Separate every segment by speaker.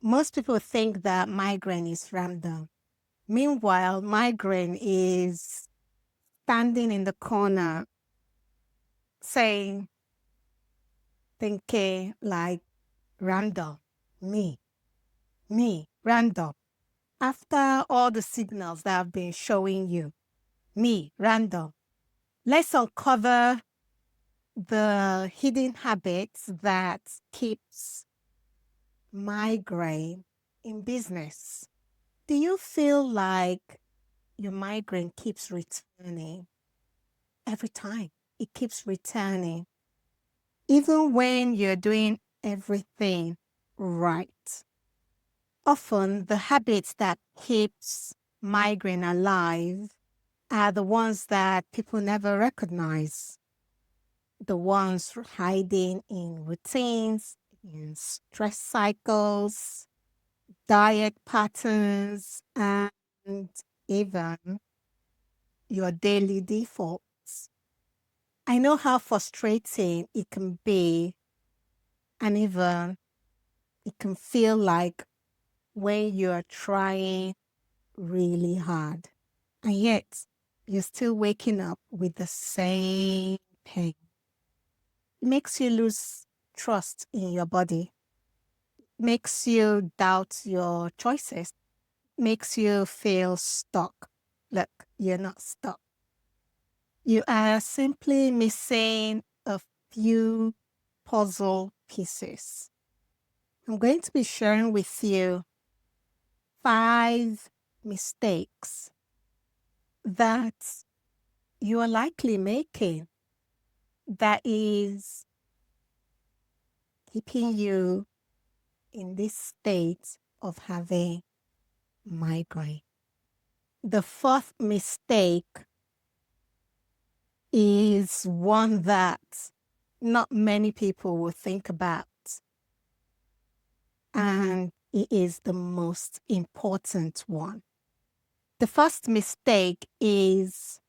Speaker 1: Most people think that migraine is random. Meanwhile, migraine is standing in the corner saying, thinking like random, me, random. After all the signals that I've been showing you, me, random. Let's uncover the hidden habits that keeps migraine in business. Do you feel like your migraine keeps returning every time? It keeps returning, even when you're doing everything right. Often the habits that keeps migraine alive are the ones that people never recognize. The ones hiding in routines, in stress cycles, diet patterns, and even your daily defaults. I know how frustrating it can be, and even it can feel like when you're trying really hard, and yet you're still waking up with the same pain. It makes you lose trust in your body, makes you doubt your choices, makes you feel stuck. Look, you're not stuck. You are simply missing a few puzzle pieces. I'm going to be sharing with you 5 mistakes that you are likely making that is keeping you in this state of having migraine. The fourth mistake is one that not many people will think about, and it is the most important one. The first mistake is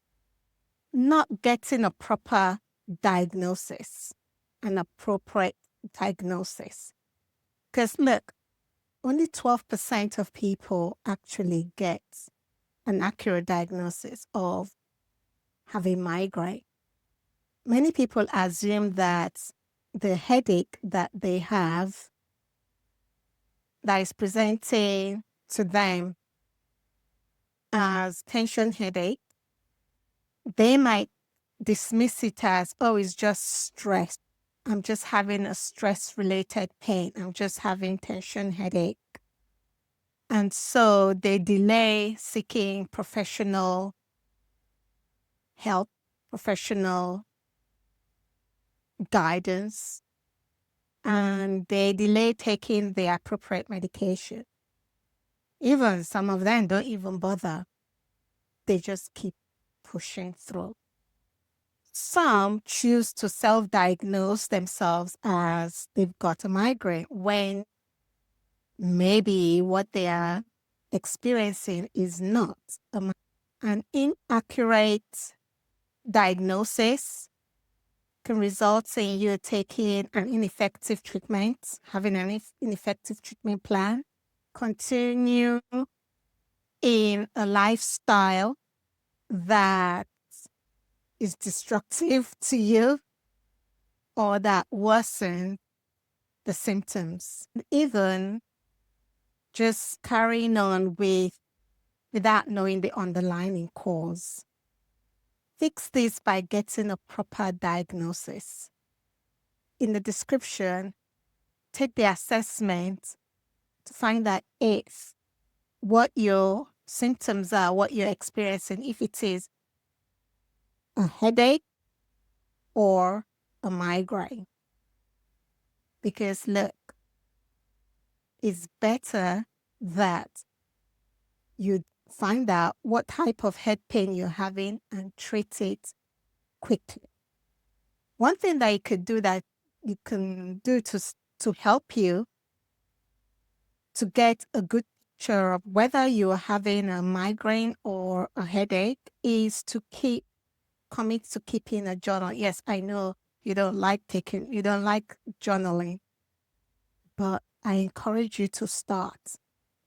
Speaker 1: not getting a proper diagnosis, an appropriate diagnosis. Because look, only 12% of people actually get an accurate diagnosis of having migraine. Many people assume that the headache that they have that is presenting to them as tension headache, they might dismiss it as, oh, it's just stress. I'm just having a stress-related pain. I'm just having tension headache. And so they delay seeking professional help, professional guidance, and they delay taking the appropriate medication. Even some of them don't even bother. They just keep pushing through. Some choose to self-diagnose themselves as they've got a migraine when maybe what they are experiencing is not a migraine. An inaccurate diagnosis can result in you taking an ineffective treatment, having an ineffective treatment plan, continue in a lifestyle that is destructive to you or that worsens the symptoms. Even just carrying on without knowing the underlying cause. Fix this by getting a proper diagnosis. In the description, take the assessment to find out if what your symptoms are, what you're experiencing, if it is a headache or a migraine. Because look, it's better that you find out what type of head pain you're having and treat it quickly. One thing that you can do to help you to get a good picture of whether you are having a migraine or a headache is to commit to keeping a journal. Yes, I know you don't like journaling, but I encourage you to start.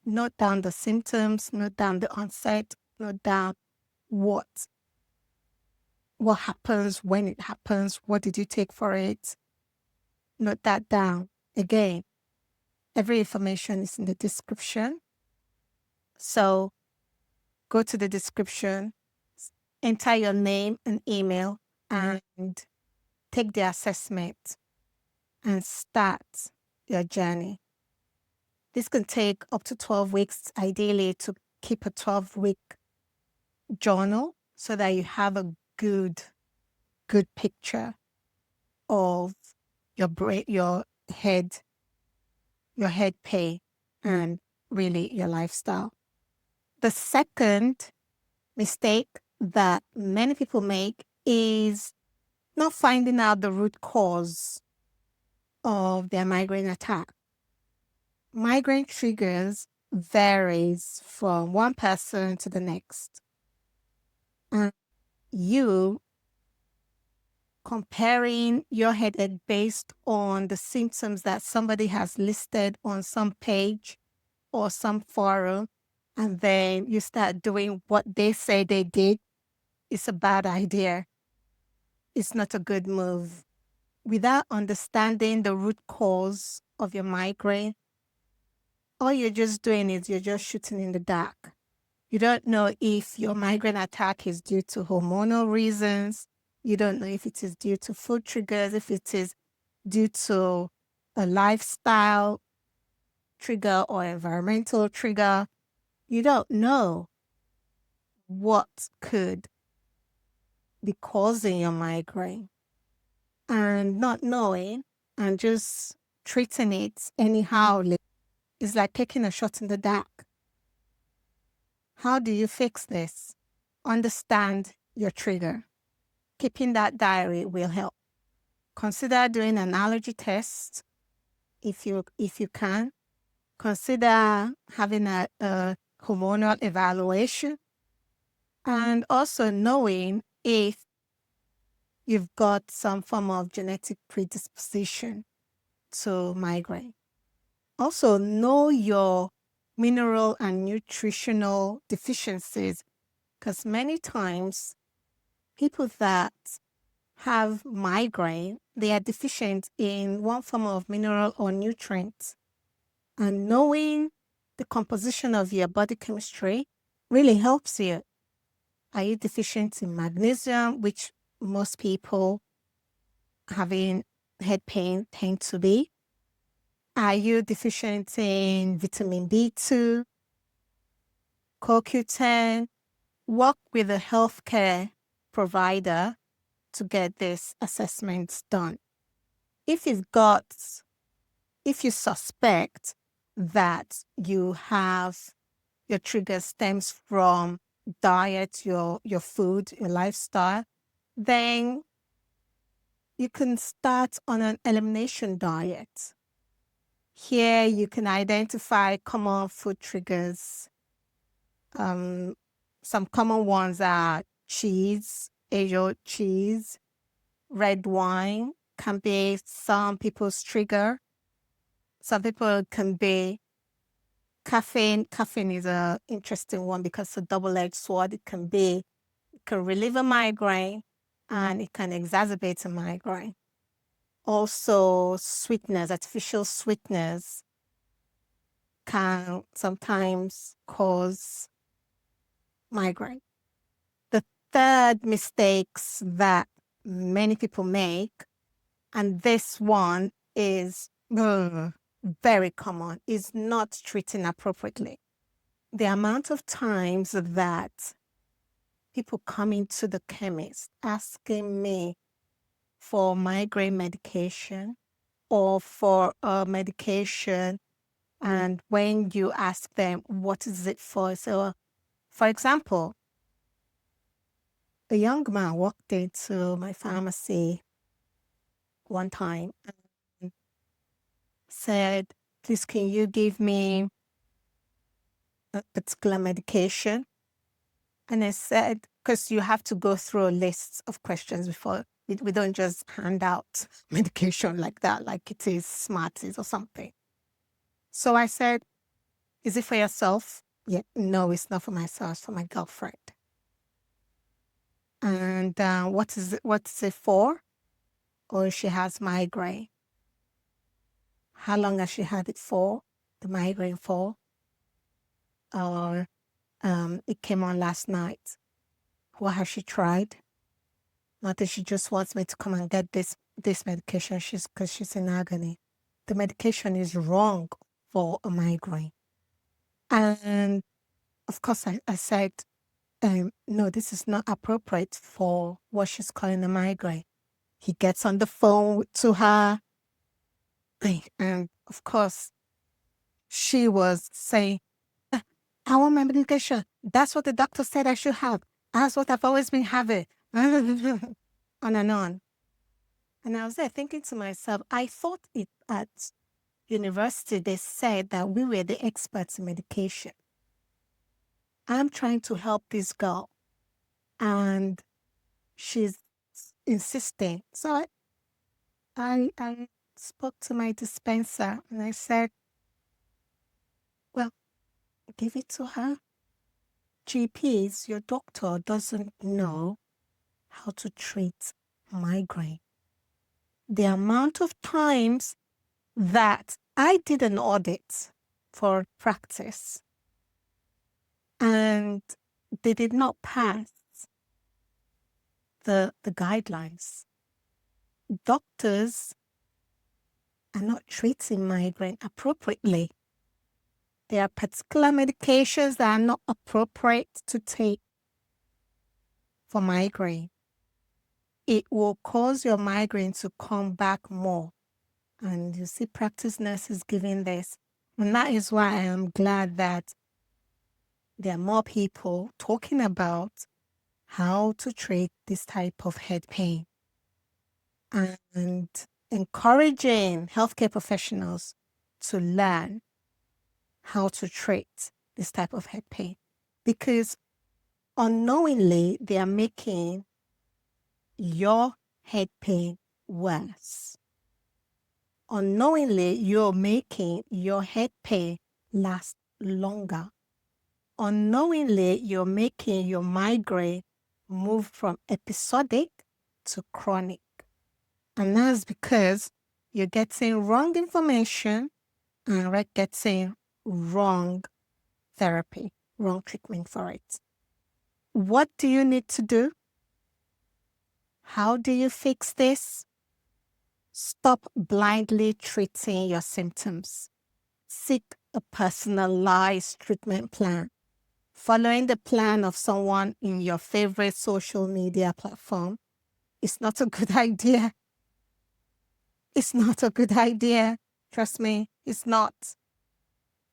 Speaker 1: Note down the symptoms, note down the onset, note down what happens, when it happens, what did you take for it. Note that down. Again, every information is in the description. So go to the description, enter your name and email, and take the assessment and start your journey. This can take up to 12 weeks, ideally, to keep a 12-week journal so that you have a good picture of your brain, your head pain, and really your lifestyle. The second mistake that many people make is not finding out the root cause of their migraine attack. Migraine triggers varies from one person to the next. And you comparing your headache based on the symptoms that somebody has listed on some page or some forum, and then you start doing what they say they did, is a bad idea. It's not a good move. Without understanding the root cause of your migraine, all you're just doing is you're just shooting in the dark. You don't know if your migraine attack is due to hormonal reasons. You don't know if it is due to food triggers, if it is due to a lifestyle trigger or environmental trigger. You don't know what could be causing your migraine. And not knowing and just treating it anyhow is like taking a shot in the dark. How do you fix this? Understand your trigger. Keeping that diary will help. Consider doing an allergy test if you can. Consider having a hormonal evaluation, and also knowing if you've got some form of genetic predisposition to migraine. Also, know your mineral and nutritional deficiencies, because many times people that have migraine, they are deficient in one form of mineral or nutrient. And knowing the composition of your body chemistry really helps you. Are you deficient in magnesium, which most people having head pain tend to be? Are you deficient in vitamin B2, CoQ10? Work with a healthcare provider to get this assessments done. If you suspect that you have your trigger stems from diet, your food, your lifestyle, then you can start on an elimination diet. Here you can identify common food triggers. Some common ones are cheese, Ajo cheese, red wine can be some people's trigger. Some people can be caffeine. Caffeine is an interesting one because it's a double-edged sword. It can relieve a migraine and it can exacerbate a migraine. Also, sweeteners, artificial sweeteners can sometimes cause migraine. The third mistakes that many people make, and this one is very common, is not treating appropriately. The amount of times that people come into the chemist asking me for migraine medication or for a medication, and when you ask them, what is it for? So, for example, a young man walked into my pharmacy one time and said, please, can you give me a particular medication? And I said, because you have to go through a list of questions before, we don't just hand out medication like that, like it is Smarties or something. So I said, is it for yourself? Yeah, no, it's not for myself, it's for my girlfriend. And what's it for? Or she has migraine. How long has she had it for? The migraine for? Or it came on last night. What has she tried? Not that she just wants me to come and get this medication because she's in agony. The medication is wrong for a migraine. And of course, I said, no, this is not appropriate for what she's calling a migraine. He gets on the phone to her. And of course, she was saying, I want my medication. That's what the doctor said I should have. That's what I've always been having. On and on. And I was there thinking to myself, I thought it at university, they said that we were the experts in medication. I'm trying to help this girl, and she's insisting. So I spoke to my dispenser, and I said, well, give it to her. GPs, your doctor doesn't know how to treat migraine. The amount of times that I did an audit for practice and they did not pass the guidelines. Doctors are not treating migraine appropriately. There are particular medications that are not appropriate to take for migraine. It will cause your migraine to come back more. And you see practice nurses giving this. And that is why I am glad that there are more people talking about how to treat this type of head pain and encouraging healthcare professionals to learn how to treat this type of head pain, because unknowingly they are making your head pain worse. Unknowingly, you're making your head pain last longer. Unknowingly, you're making your migraine move from episodic to chronic. And that's because you're getting wrong information and getting wrong therapy, wrong treatment for it. What do you need to do? How do you fix this? Stop blindly treating your symptoms. Seek a personalized treatment plan. Following the plan of someone in your favorite social media platform is not a good idea. It's not a good idea. Trust me, it's not.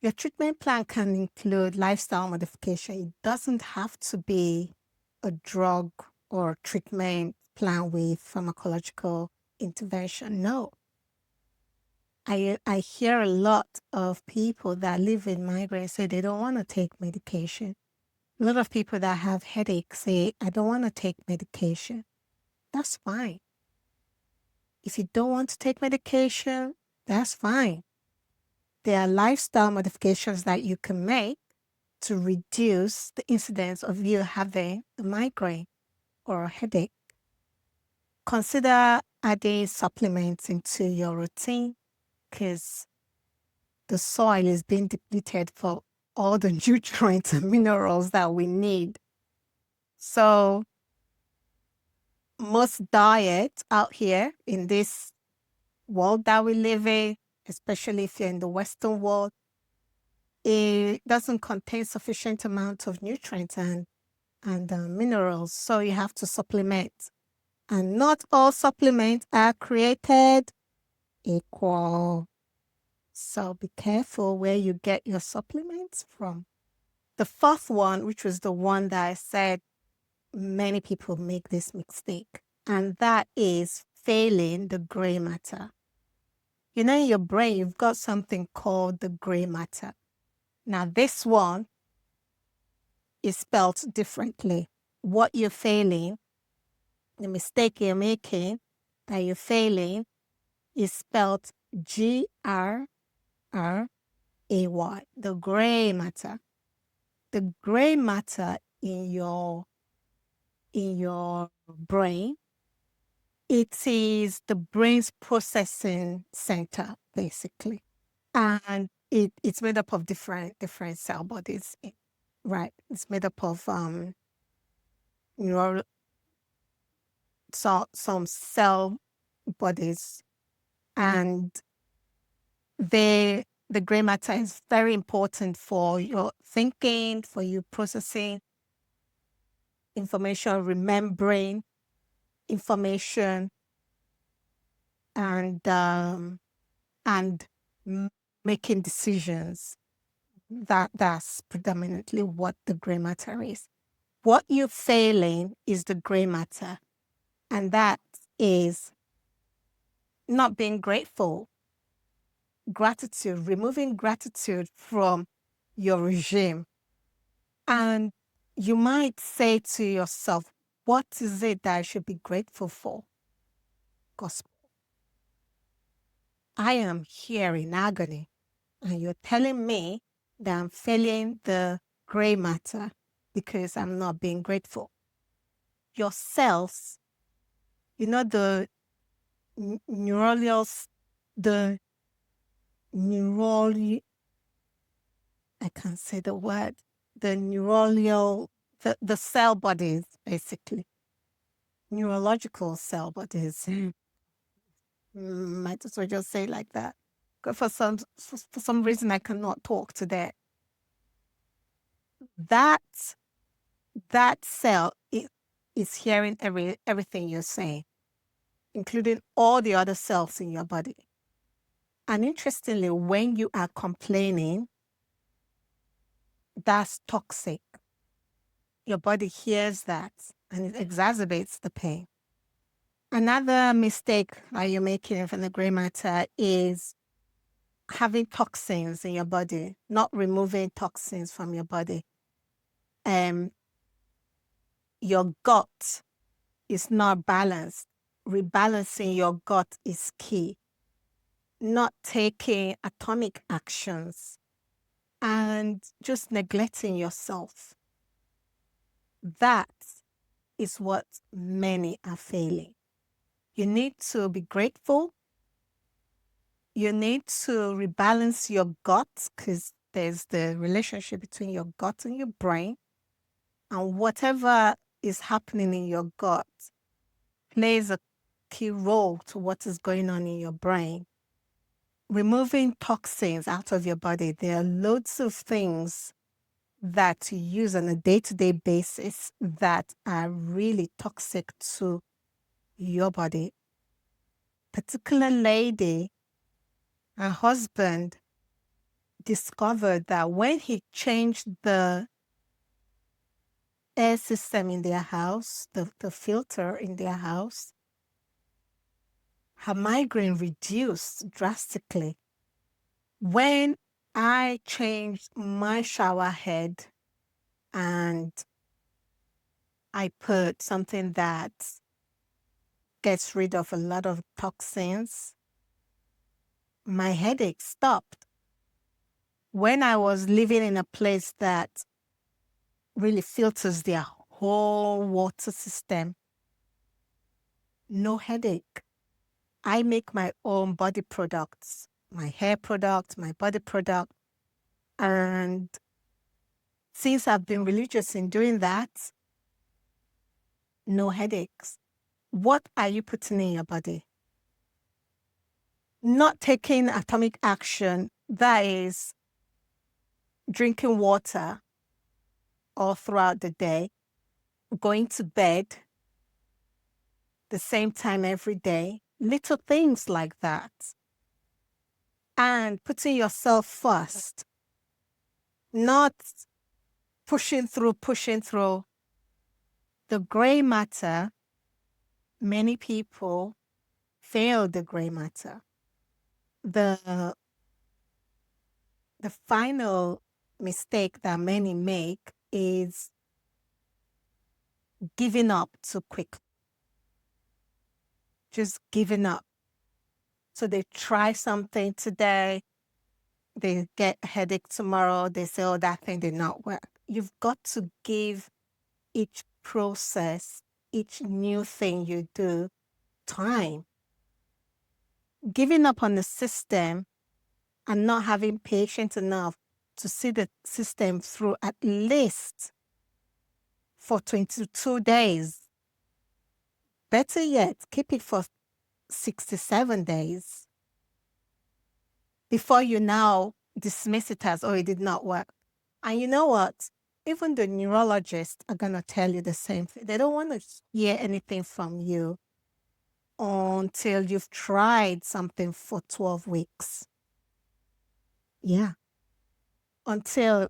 Speaker 1: Your treatment plan can include lifestyle modification. It doesn't have to be a drug or treatment plan with pharmacological intervention. No. I hear a lot of people that live with migraine say they don't want to take medication. A lot of people that have headaches say, I don't want to take medication. That's fine. If you don't want to take medication, that's fine. There are lifestyle modifications that you can make to reduce the incidence of you having a migraine or a headache. Consider adding supplements into your routine, because the soil is being depleted for all the nutrients and minerals that we need. So most diets out here in this world that we live in, especially if you're in the Western world, it doesn't contain sufficient amount of nutrients and minerals. So you have to supplement. And not all supplements are created equal. So be careful where you get your supplements from. The fourth one, which was the one that I said many people make this mistake, and that is failing the gray matter. You know, in your brain, you've got something called the gray matter. Now, this one is spelled differently. What you're failing, the mistake you're making that you're failing, is spelled G-R-R-A-Y. AY, the gray matter. The gray matter in your brain, it is the brain's processing center, basically. And it's made up of different cell bodies, right? It's made up of neural some cell bodies, and the gray matter is very important for your thinking, for you processing information, remembering information, and making decisions. That's predominantly what the gray matter is. What you're failing is the gray matter, and that is not being grateful. Gratitude, removing gratitude from your regime. And you might say to yourself, what is it that I should be grateful for? Gospel. I am here in agony, and you're telling me that I'm failing the gray matter because I'm not being grateful. Your cells, the neural, I can't say the word, the cell bodies, basically, neurological cell bodies. Might as well just say it like that. For some reason, I cannot talk today. That cell is hearing everything you're saying, including all the other cells in your body. And interestingly, when you are complaining, that's toxic. Your body hears that, and it exacerbates the pain. Another mistake that you're making from the gray matter is having toxins in your body, not removing toxins from your body. Your gut is not balanced. Rebalancing your gut is key. Not taking atomic actions and just neglecting yourself. That is what many are failing. You need to be grateful. You need to rebalance your gut, because there's the relationship between your gut and your brain. And whatever is happening in your gut plays a key role to what is going on in your brain. Removing toxins out of your body, there are loads of things that you use on a day-to-day basis that are really toxic to your body. Particular lady, her husband discovered that when he changed the air system in their house, the filter in their house, her migraine reduced drastically. When I changed my shower head and I put something that gets rid of a lot of toxins, my headache stopped. When I was living in a place that really filters their whole water system, no headache. I make my own body products, my hair product, my body product. And since I've been religious in doing that, no headaches. What are you putting in your body? Not taking atomic action, that is drinking water all throughout the day, going to bed the same time every day, little things like that. And putting yourself first, not pushing through. The gray matter, many people fail the gray matter. The final mistake that many make is giving up too quick. Just giving up. So they try something today, they get a headache tomorrow, they say, oh, that thing did not work. You've got to give each process, each new thing you do, time. Giving up on the system and not having patience enough to see the system through at least for 22 days. Better yet, keep it for 67 days before you now dismiss it as, oh, it did not work. And you know what? Even the neurologists are going to tell you the same thing. They don't want to hear anything from you until you've tried something for 12 weeks. Yeah. Until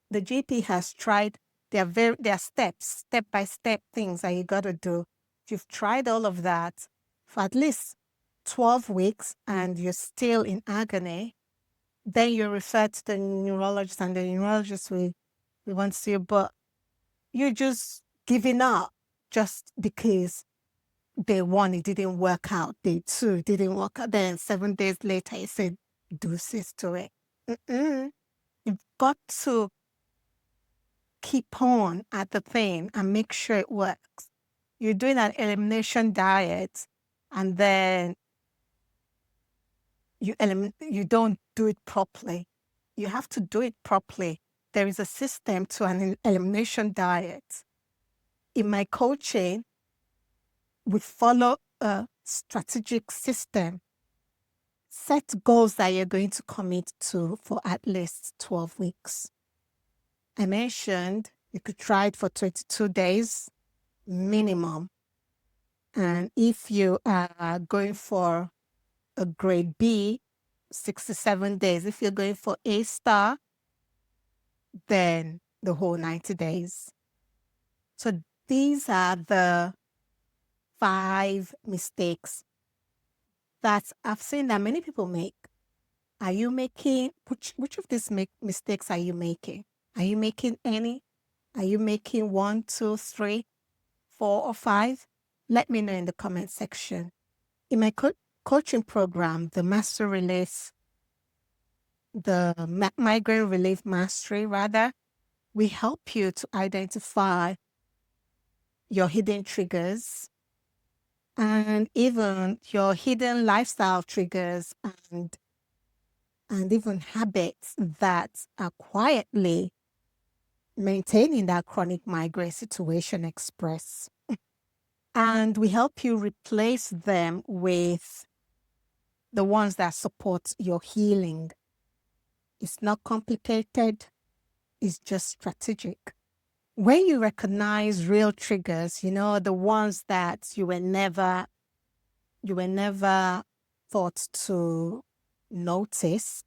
Speaker 1: the GP has tried their steps, step-by-step things that you got to do. If you've tried all of that for at least 12 weeks and you're still in agony, then you refer to the neurologist and the neurologist will want to see you, but you're just giving up just because day one, it didn't work out. Day two, it didn't work out. Then 7 days later, you said, deuces to it. You've got to keep on at the thing and make sure it works. You're doing an elimination diet and then you don't do it properly. You have to do it properly. There is a system to an elimination diet. In my coaching, we follow a strategic system. Set goals that you're going to commit to for at least 12 weeks. I mentioned you could try it for 22 days minimum. And if you are going for a grade B, 67 days. If you're going for A star, then the whole 90 days. So these are the 5 mistakes that I've seen that many people make. Are you making, which of these mistakes are you making? Are you making any? Are you making 1, 2, 3, 4, or 5? Let me know in the comment section. In my coaching program, the Migraine Relief Mastery, we help you to identify your hidden triggers and even your hidden lifestyle triggers and even habits that are quietly maintaining that chronic migraine situation express. And we help you replace them with the ones that support your healing. It's not complicated. It's just strategic. When you recognize real triggers, the ones that you were never thought to notice,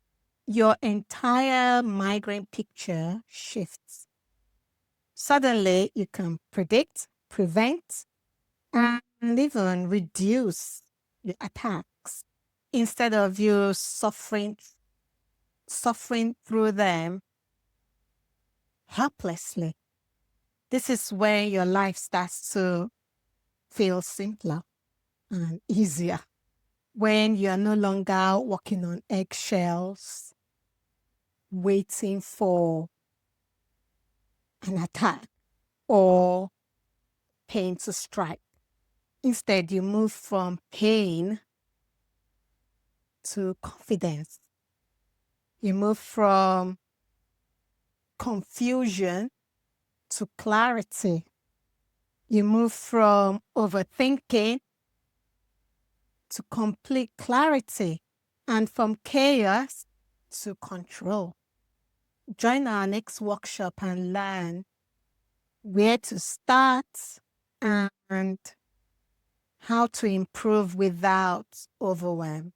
Speaker 1: your entire migraine picture shifts. Suddenly, you can predict, prevent, and even reduce the attacks instead of you suffering through them helplessly. This is when your life starts to feel simpler and easier. When you're no longer walking on eggshells, waiting for an attack or pain to strike. Instead, you move from pain to confidence. You move from confusion to clarity. You move from overthinking to complete clarity, and from chaos to control. Join our next workshop and learn where to start and how to improve without overwhelm.